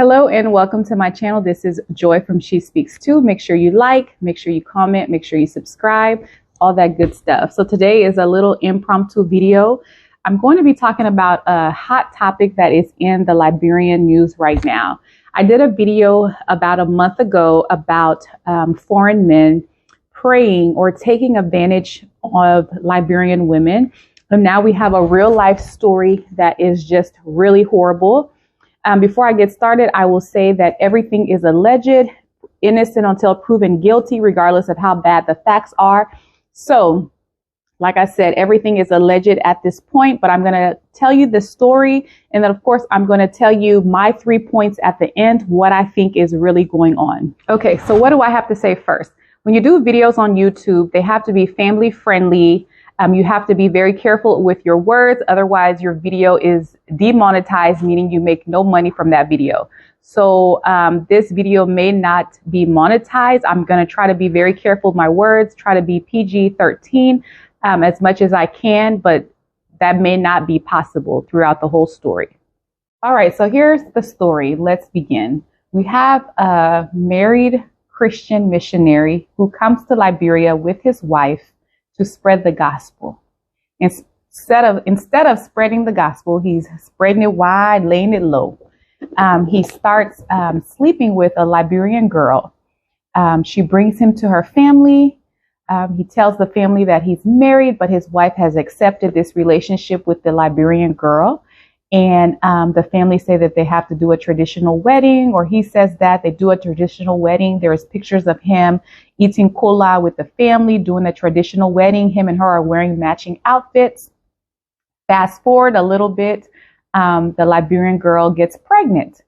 Hello and welcome to my channel. This is Joy from She Speaks Too. Make sure you like, make sure you comment, make sure you subscribe, all that good stuff. So today is a little impromptu video. I'm going to be talking about a hot topic that is in the Liberian news right now. I did a video about a month ago about foreign men preying or taking advantage of Liberian women. And now we have a real life story that is just really horrible. Before I get started, I will say that everything is alleged, innocent until proven guilty, regardless of how bad the facts are. So, like I said, everything is alleged at this point, but I'm going to tell you the story. And then, of course, I'm going to tell you my 3 points at the end, what I think is really going on. Okay, so what do I have to say first? When you do videos on YouTube, they have to be family friendly. You have to be very careful with your words. Otherwise, your video is demonetized, meaning you make no money from that video. So this video may not be monetized. I'm going to try to be very careful with my words, try to be PG-13 as much as I can, but that may not be possible throughout the whole story. All right, so here's the story. Let's begin. We have a married Christian missionary who comes to Liberia with his wife to spread the gospel. Instead of spreading the gospel, he's spreading it wide, laying it low. He starts sleeping with a Liberian girl. She brings him to her family. He tells the family that he's married, but his wife has accepted this relationship with the Liberian girl. And the family say that they have to do a traditional wedding, or he says that they do a traditional wedding. There's pictures of him eating cola with the family, doing a traditional wedding. Him and her are wearing matching outfits. Fast forward a little bit, the Liberian girl gets pregnant.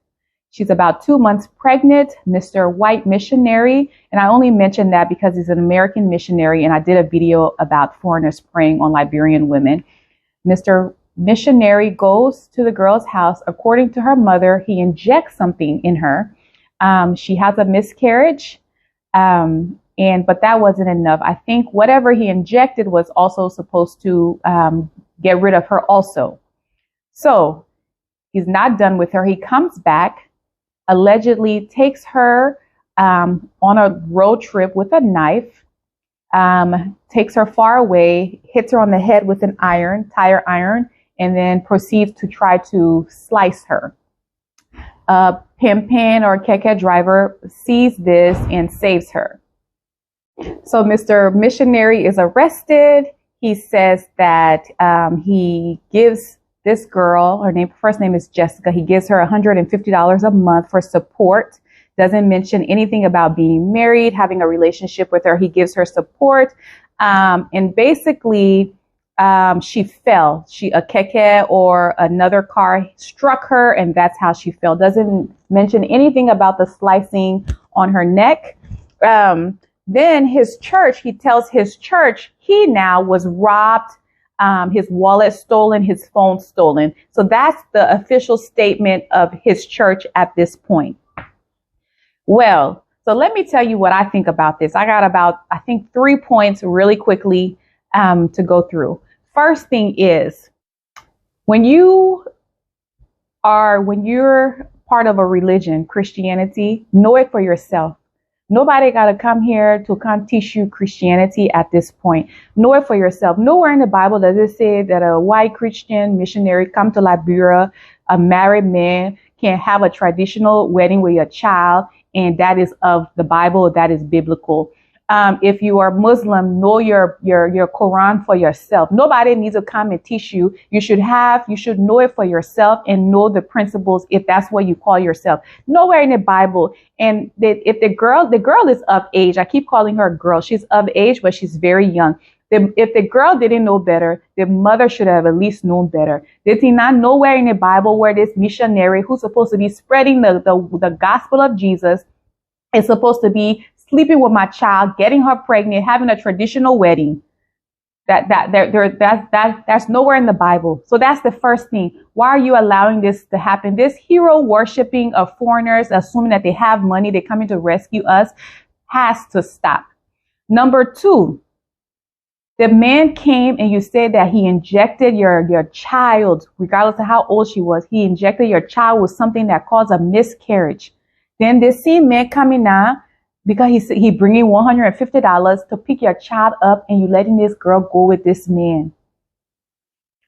She's about 2 months pregnant. Mr. White Missionary, and I only mention that because he's an American missionary, and I did a video about foreigners preying on Liberian women. Mr. Missionary goes to the girl's house. According to her mother, he injects something in her. She has a miscarriage, but that wasn't enough. I think whatever he injected was also supposed to get rid of her also. So he's not done with her. He comes back, allegedly takes her on a road trip with a knife, takes her far away, hits her on the head with an tire iron, and then proceeds to try to slice her. A pimpin or keke driver sees this and saves her. So Mr. Missionary is arrested. He says that he gives this girl, first name is Jessica, he gives her $150 a month for support. Doesn't mention anything about being married, having a relationship with her. He gives her support. And basically, she fell. A keke or another car struck her, and that's how she fell. Doesn't mention anything about the slicing on her neck. Then his church, he tells his church he now was robbed, his wallet stolen, his phone stolen. So that's the official statement of his church at this point. Well, so let me tell you what I think about this. I got about, I think, 3 points really quickly to go through. First thing is, when you're part of a religion, Christianity, know it for yourself. Nobody got to come here to come teach you Christianity at this point. Know it for yourself. Nowhere in the Bible does it say that a white Christian missionary come to Liberia, a married man can have a traditional wedding with your child, and that is of the Bible, that is biblical. If you are Muslim, know your Quran for yourself. Nobody needs to come and teach you. You should know it for yourself and know the principles if that's what you call yourself. Nowhere in the Bible. And if the girl is of age, I keep calling her a girl. She's of age, but she's very young. If the girl didn't know better, the mother should have at least known better. Did he not nowhere in the Bible where this missionary who's supposed to be spreading the gospel of Jesus is supposed to be sleeping with my child, getting her pregnant, having a traditional wedding? That's nowhere in the Bible. So that's the first thing. Why are you allowing this to happen? This hero worshiping of foreigners, assuming that they have money, they're coming to rescue us, has to stop. Number two, The man came and you said that he injected your child, regardless of how old she was, he injected your child with something that caused a miscarriage. Then this same man coming now, because he bringing $150 to pick your child up, and you letting this girl go with this man.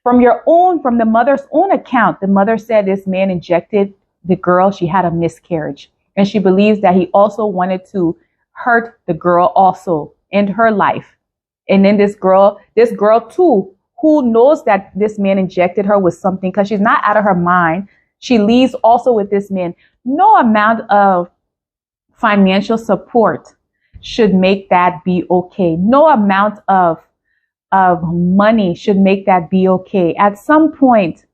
From the mother's own account, the mother said this man injected the girl. She had a miscarriage, and she believes that he also wanted to hurt the girl also, end her life. And then this girl too, who knows that this man injected her with something, because she's not out of her mind. She leaves also with this man. No amount of financial support should make that be okay. No amount of money should make that be okay. At some point,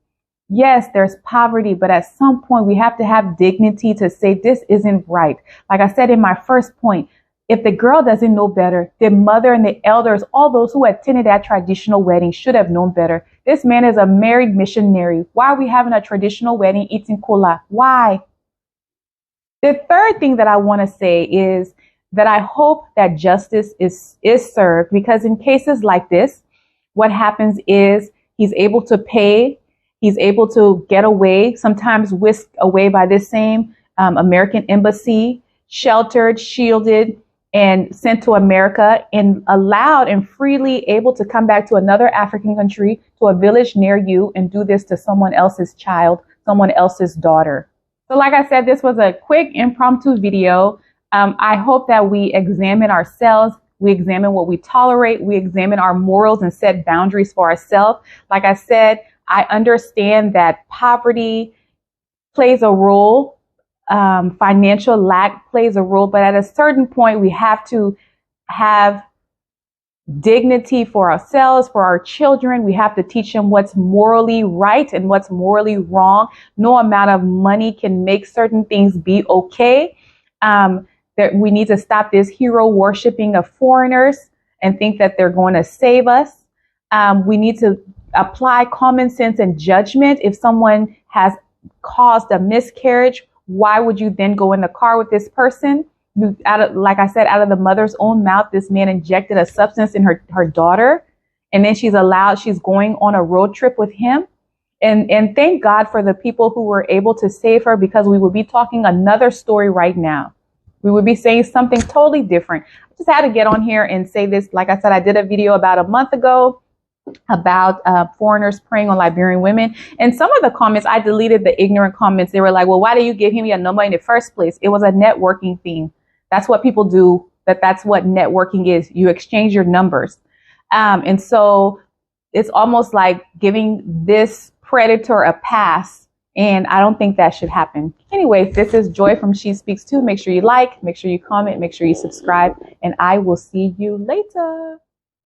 yes, there's poverty, but at some point we have to have dignity to say this isn't right. Like I said in my first point, if the girl doesn't know better, the mother and the elders, all those who attended that traditional wedding should have known better. This man is a married missionary. Why are we having a traditional wedding eating cola? Why? The third thing that I want to say is that I hope that justice is served, because in cases like this, what happens is he's able to pay, he's able to get away, sometimes whisked away by this same American embassy, sheltered, shielded, and sent to America, and allowed and freely able to come back to another African country, to a village near you, and do this to someone else's child, someone else's daughter. So like I said, this was a quick impromptu video. I hope that we examine ourselves, we examine what we tolerate, we examine our morals and set boundaries for ourselves. Like I said, I understand that poverty plays a role. Financial lack plays a role, but at a certain point, we have to have dignity for ourselves, for our children. We have to teach them what's morally right and what's morally wrong. No amount of money can make certain things be okay. That we need to stop this hero worshiping of foreigners and think that they're going to save us. We need to apply common sense and judgment. If someone has caused a miscarriage, why would you then go in the car with this person? Like I said, out of the mother's own mouth, this man injected a substance in her daughter, and then she's going on a road trip with him. And thank God for the people who were able to save her, because we would be talking another story right now. We would be saying something totally different. I just had to get on here and say this. Like I said, I did a video about a month ago about foreigners preying on Liberian women. And some of the comments, I deleted the ignorant comments. They were like, well, why did you give him your number in the first place? It was a networking thing. That's what people do. That's what networking is. You exchange your numbers. And so it's almost like giving this predator a pass. And I don't think that should happen. Anyway, this is Joy from She Speaks Too. Make sure you like, make sure you comment, make sure you subscribe, and I will see you later.